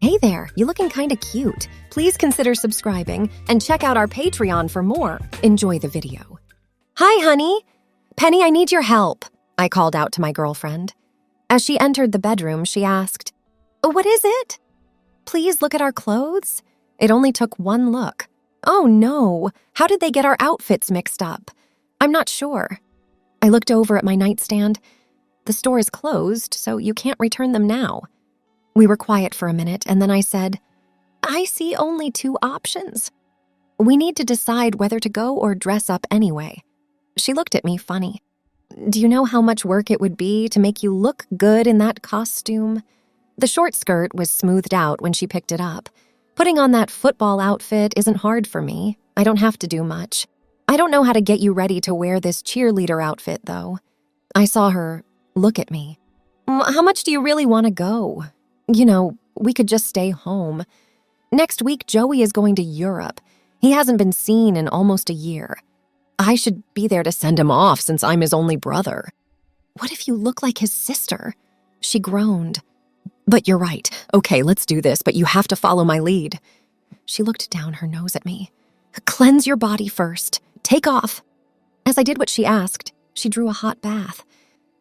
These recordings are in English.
Hey there, you looking kinda cute. Please consider subscribing and check out our Patreon for more. Enjoy the video. Hi, honey. Penny, I need your help, I called out to my girlfriend. As she entered the bedroom, she asked, "What is it?" "Please look at our clothes." It only took one look. Oh no, how did they get our outfits mixed up? I'm not sure. I looked over at my nightstand. The store is closed, so you can't return them now. We were quiet for a minute, and then I said, "I see only two options. We need to decide whether to go or dress up anyway." She looked at me funny. "Do you know how much work it would be to make you look good in that costume?" The short skirt was smoothed out when she picked it up. Putting on that football outfit isn't hard for me. I don't have to do much. I don't know how to get you ready to wear this cheerleader outfit, though. I saw her look at me. "How much do you really want to go? You know, we could just stay home. Next week, Joey is going to Europe. He hasn't been seen in almost a year. I should be there to send him off since I'm his only brother." "What if you look like his sister?" She groaned. "But you're right. Okay, let's do this, but you have to follow my lead." She looked down her nose at me. "Cleanse your body first. Take off." As I did what she asked, she drew a hot bath.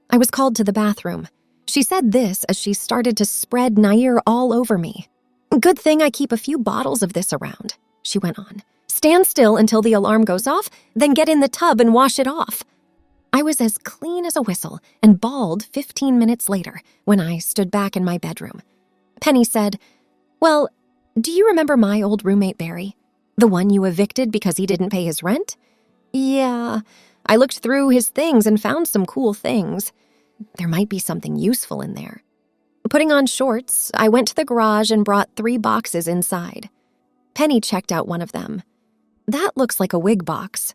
I was called to the bathroom. She said this as she started to spread Nair all over me. "Good thing I keep a few bottles of this around," she went on. "Stand still until the alarm goes off, then get in the tub and wash it off." I was as clean as a whistle and bald 15 minutes later when I stood back in my bedroom. Penny said, "Well, do you remember my old roommate Barry? The one you evicted because he didn't pay his rent?" "Yeah, I looked through his things and found some cool things. There might be something useful in there." Putting on shorts, I went to the garage and brought 3 boxes inside. Penny checked out one of them. "That looks like a wig box."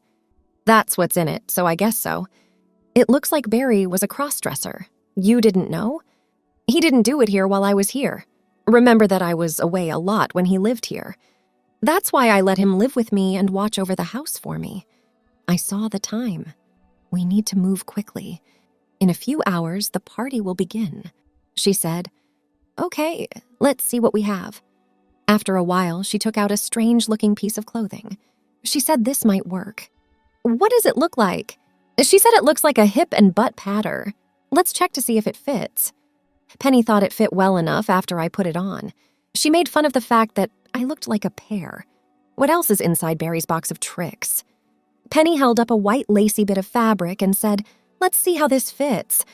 "That's what's in it, so I guess so." "It looks like Barry was a crossdresser. You didn't know?" "He didn't do it here while I was here. Remember that I was away a lot when he lived here. That's why I let him live with me and watch over the house for me." I saw the time. "We need to move quickly. In a few hours, the party will begin." She said, "Okay, let's see what we have." After a while, she took out a strange-looking piece of clothing. She said this might work. "What does it look like?" She said it looks like a hip and butt pattern. "Let's check to see if it fits." Penny thought it fit well enough after I put it on. She made fun of the fact that I looked like a pear. What else is inside Barry's box of tricks? Penny held up a white lacy bit of fabric and said, "Let's see how this fits."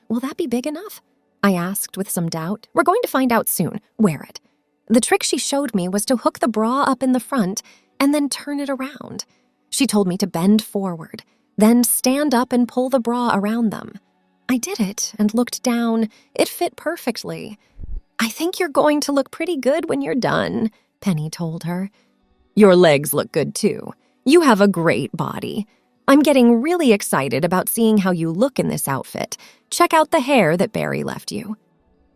"Will that be big enough?" I asked with some doubt. "We're going to find out soon. Wear it." The trick she showed me was to hook the bra up in the front and then turn it around. She told me to bend forward, then stand up and pull the bra around them. I did it and looked down. It fit perfectly. "I think you're going to look pretty good when you're done," Penny told her. "Your legs look good too. You have a great body. I'm getting really excited about seeing how you look in this outfit. Check out the hair that Barry left you."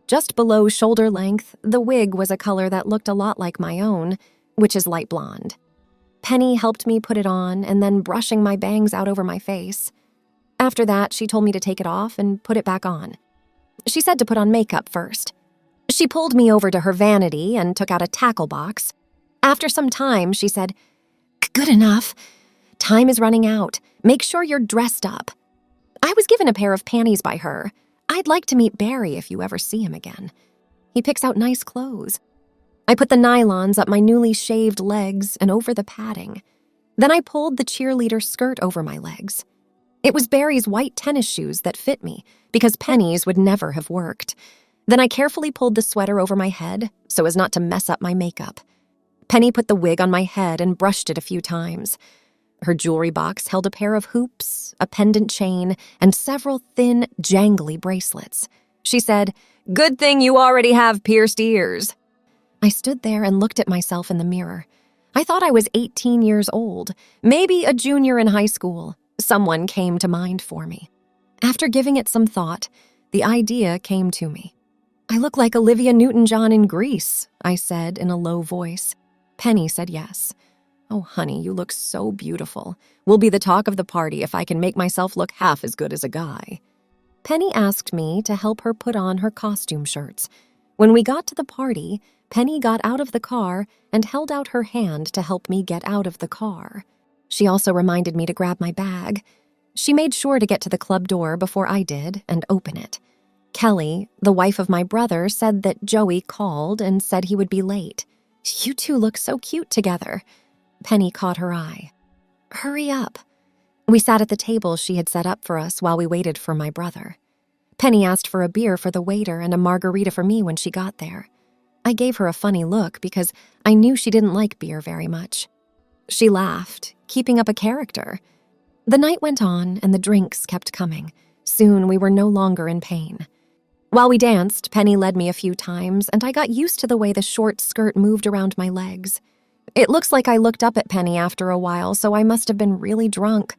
Just below shoulder length, the wig was a color that looked a lot like my own, which is light blonde. Penny helped me put it on and then brushing my bangs out over my face. After that, she told me to take it off and put it back on. She said to put on makeup first. She pulled me over to her vanity and took out a tackle box. After some time, she said, "Good enough. Time is running out. Make sure you're dressed up." I was given a pair of panties by her. I'd like to meet Barry if you ever see him again. He picks out nice clothes. I put the nylons up my newly shaved legs and over the padding. Then I pulled the cheerleader skirt over my legs. It was Barry's white tennis shoes that fit me because Penny's would never have worked. Then I carefully pulled the sweater over my head so as not to mess up my makeup. Penny put the wig on my head and brushed it a few times. Her jewelry box held a pair of hoops, a pendant chain, and several thin, jangly bracelets. She said, "Good thing you already have pierced ears." I stood there and looked at myself in the mirror. I thought I was 18 years old, maybe a junior in high school. Someone came to mind for me. After giving it some thought, the idea came to me. "I look like Olivia Newton-John in Grease," I said in a low voice. Penny said yes. "Oh, honey, you look so beautiful. We'll be the talk of the party if I can make myself look half as good as a guy." Penny asked me to help her put on her costume shirts. When we got to the party, Penny got out of the car and held out her hand to help me get out of the car. She also reminded me to grab my bag. She made sure to get to the club door before I did and open it. Kelly, the wife of my brother, said that Joey called and said he would be late. "You two look so cute together." Penny caught her eye. "Hurry up." We sat at the table she had set up for us while we waited for my brother. Penny asked for a beer for the waiter and a margarita for me when she got there. I gave her a funny look because I knew she didn't like beer very much. She laughed, keeping up a character. The night went on and the drinks kept coming. Soon we were no longer in pain. While we danced, Penny led me a few times, and I got used to the way the short skirt moved around my legs. It looks like I looked up at Penny after a while, so I must have been really drunk.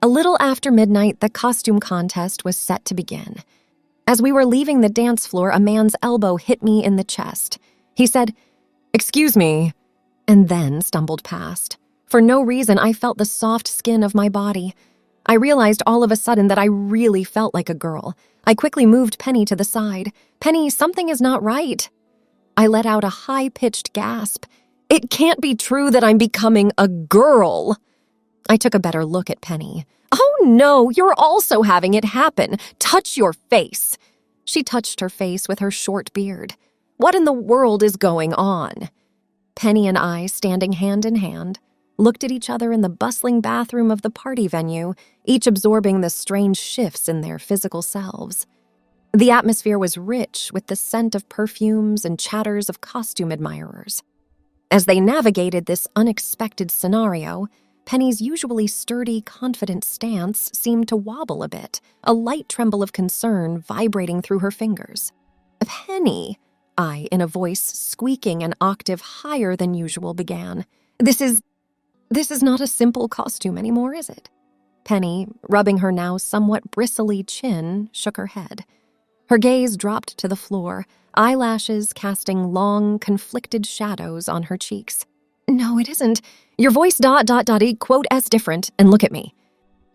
A little after midnight, the costume contest was set to begin. As we were leaving the dance floor, a man's elbow hit me in the chest. He said, "Excuse me," and then stumbled past. For no reason, I felt the soft skin of my body. I realized all of a sudden that I really felt like a girl. I quickly moved Penny to the side. "Penny, something is not right." I let out a high-pitched gasp. It can't be true that I'm becoming a girl. I took a better look at Penny. "Oh no, you're also having it happen. Touch your face." She touched her face with her short beard. "What in the world is going on?" Penny and I, standing hand in hand, looked at each other in the bustling bathroom of the party venue, each absorbing the strange shifts in their physical selves. The atmosphere was rich with the scent of perfumes and chatters of costume admirers. As they navigated this unexpected scenario, Penny's usually sturdy, confident stance seemed to wobble a bit, a light tremble of concern vibrating through her fingers. "Penny," I, in a voice squeaking an octave higher than usual, began. This is not a simple costume anymore, is it?" Penny, rubbing her now somewhat bristly chin, shook her head. Her gaze dropped to the floor, eyelashes casting long, conflicted shadows on her cheeks. "No, it isn't. Your voice ... quote as different, and look at me."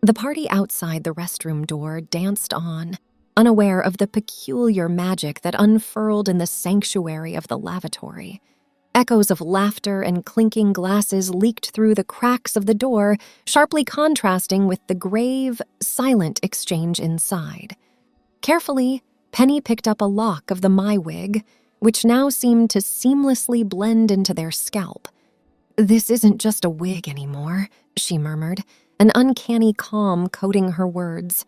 The party outside the restroom door danced on, unaware of the peculiar magic that unfurled in the sanctuary of the lavatory. Echoes of laughter and clinking glasses leaked through the cracks of the door, sharply contrasting with the grave, silent exchange inside. Carefully, Penny picked up a lock of the my wig, which now seemed to seamlessly blend into their scalp. "This isn't just a wig anymore," she murmured, an uncanny calm coating her words.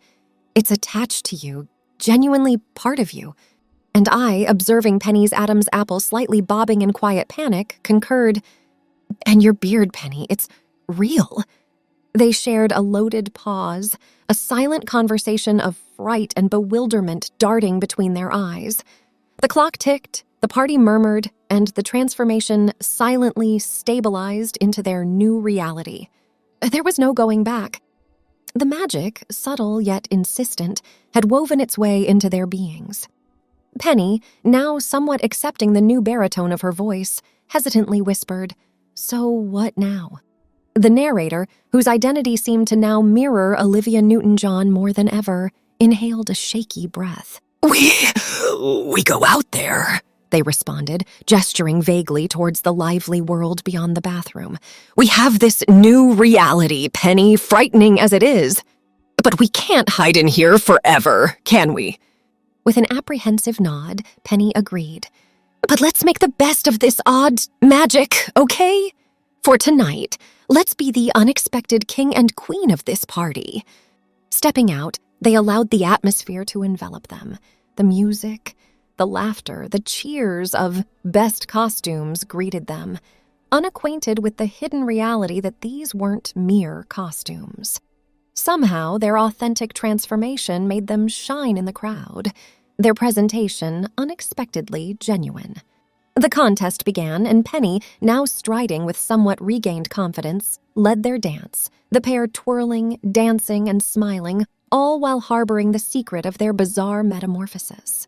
"It's attached to you, genuinely part of you." And I, observing Penny's Adam's apple slightly bobbing in quiet panic, concurred, "And your beard, Penny, it's real." They shared a loaded pause, a silent conversation of fright and bewilderment darting between their eyes. The clock ticked, the party murmured, and the transformation silently stabilized into their new reality. There was no going back. The magic, subtle yet insistent, had woven its way into their beings. Penny, now somewhat accepting the new baritone of her voice, hesitantly whispered, "So what now?" The narrator, whose identity seemed to now mirror Olivia Newton-John more than ever, inhaled a shaky breath. We go out there," they responded, gesturing vaguely towards the lively world beyond the bathroom. "We have this new reality, Penny, frightening as it is. But we can't hide in here forever, can we?" With an apprehensive nod, Penny agreed. "But let's make the best of this odd magic, okay? For tonight, let's be the unexpected king and queen of this party." Stepping out, they allowed the atmosphere to envelop them. The music, the laughter, the cheers of best costumes greeted them, unacquainted with the hidden reality that these weren't mere costumes. Somehow, their authentic transformation made them shine in the crowd, their presentation unexpectedly genuine. The contest began, and Penny, now striding with somewhat regained confidence, led their dance, the pair twirling, dancing, and smiling, all while harboring the secret of their bizarre metamorphosis.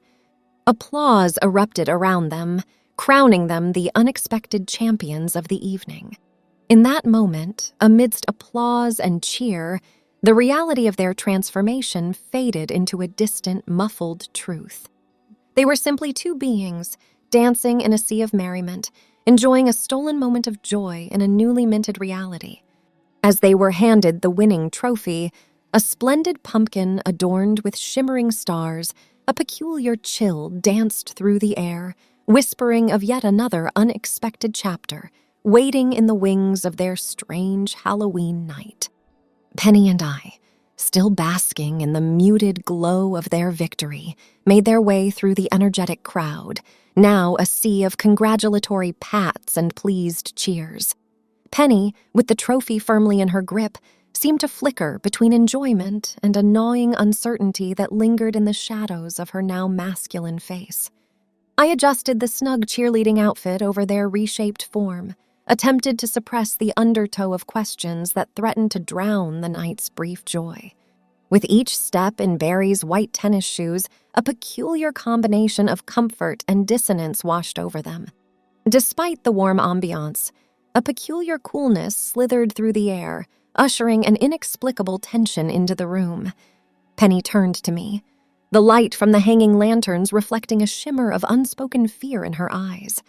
Applause erupted around them, crowning them the unexpected champions of the evening. In that moment, amidst applause and cheer, the reality of their transformation faded into a distant, muffled truth. They were simply two beings, dancing in a sea of merriment, enjoying a stolen moment of joy in a newly minted reality. As they were handed the winning trophy, a splendid pumpkin adorned with shimmering stars, a peculiar chill danced through the air, whispering of yet another unexpected chapter, waiting in the wings of their strange Halloween night. Penny and I, still basking in the muted glow of their victory, made their way through the energetic crowd, now a sea of congratulatory pats and pleased cheers. Penny, with the trophy firmly in her grip, seemed to flicker between enjoyment and a gnawing uncertainty that lingered in the shadows of her now masculine face. I adjusted the snug cheerleading outfit over their reshaped form, attempted to suppress the undertow of questions that threatened to drown the night's brief joy. With each step in Barry's white tennis shoes, a peculiar combination of comfort and dissonance washed over them. Despite the warm ambiance, a peculiar coolness slithered through the air, ushering an inexplicable tension into the room. Penny turned to me, the light from the hanging lanterns reflecting a shimmer of unspoken fear in her eyes.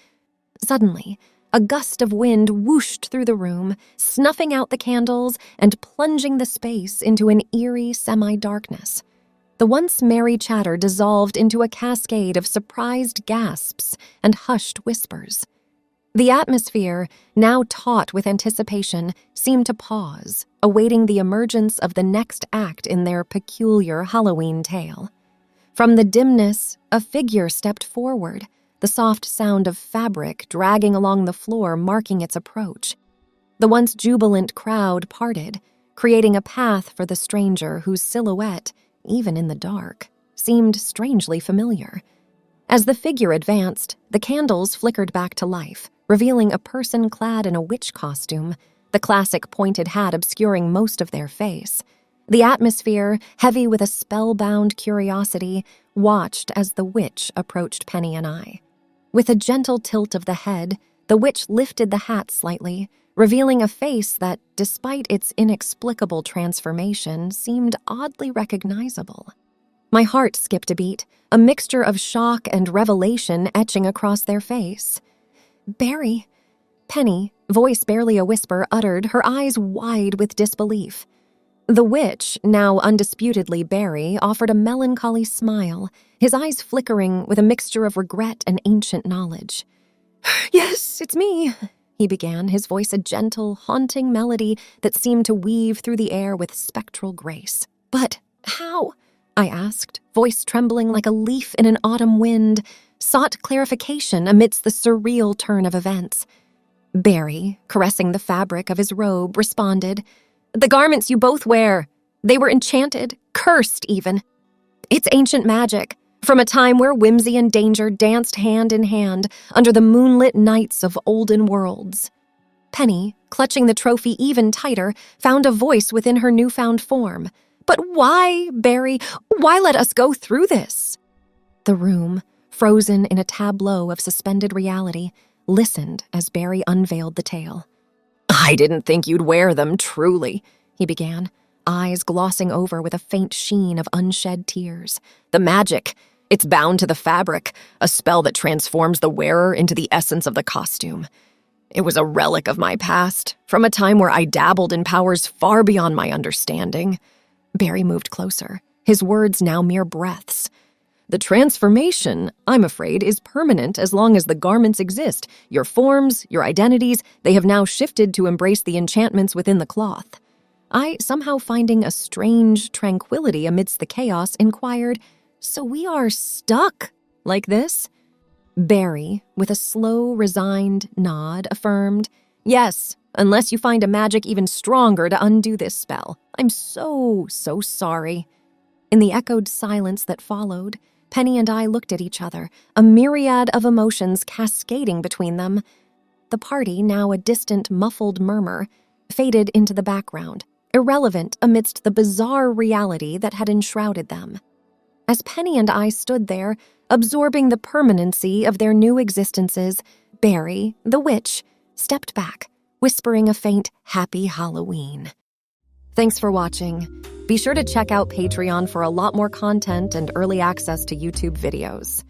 Suddenly, a gust of wind whooshed through the room, snuffing out the candles and plunging the space into an eerie semi-darkness. The once merry chatter dissolved into a cascade of surprised gasps and hushed whispers. The atmosphere, now taut with anticipation, seemed to pause, awaiting the emergence of the next act in their peculiar Halloween tale. From the dimness, a figure stepped forward, the soft sound of fabric dragging along the floor marking its approach. The once jubilant crowd parted, creating a path for the stranger whose silhouette, even in the dark, seemed strangely familiar. As the figure advanced, the candles flickered back to life, revealing a person clad in a witch costume, the classic pointed hat obscuring most of their face. The atmosphere, heavy with a spellbound curiosity, watched as the witch approached Penny and I. With a gentle tilt of the head, the witch lifted the hat slightly, revealing a face that, despite its inexplicable transformation, seemed oddly recognizable. My heart skipped a beat, a mixture of shock and revelation etching across their face. "Barry," Penny, voice barely a whisper, uttered, her eyes wide with disbelief. The witch, now undisputedly Barry, offered a melancholy smile, his eyes flickering with a mixture of regret and ancient knowledge. "Yes, it's me," he began, his voice a gentle, haunting melody that seemed to weave through the air with spectral grace. "But how?" I asked, voice trembling like a leaf in an autumn wind, sought clarification amidst the surreal turn of events. Barry, caressing the fabric of his robe, responded, "The garments you both wear. They were enchanted, cursed even. It's ancient magic, from a time where whimsy and danger danced hand in hand under the moonlit nights of olden worlds." Penny, clutching the trophy even tighter, found a voice within her newfound form. "But why, Barry? Why let us go through this?" The room, frozen in a tableau of suspended reality, listened as Barry unveiled the tale. "I didn't think you'd wear them, truly," he began, eyes glossing over with a faint sheen of unshed tears. "The magic, it's bound to the fabric, a spell that transforms the wearer into the essence of the costume. It was a relic of my past, from a time where I dabbled in powers far beyond my understanding." Barry moved closer, his words now mere breaths. "The transformation, I'm afraid, is permanent as long as the garments exist. Your forms, your identities, they have now shifted to embrace the enchantments within the cloth." I, somehow finding a strange tranquility amidst the chaos, inquired, "So we are stuck like this?" Barry, with a slow, resigned nod, affirmed, "Yes, unless you find a magic even stronger to undo this spell. I'm so sorry." In the echoed silence that followed, Penny and I looked at each other, a myriad of emotions cascading between them. The party, now a distant, muffled murmur, faded into the background, irrelevant amidst the bizarre reality that had enshrouded them. As Penny and I stood there, absorbing the permanency of their new existences, Barry, the witch, stepped back, whispering a faint, "Happy Halloween." Thanks for watching. Be sure to check out Patreon for a lot more content and early access to YouTube videos.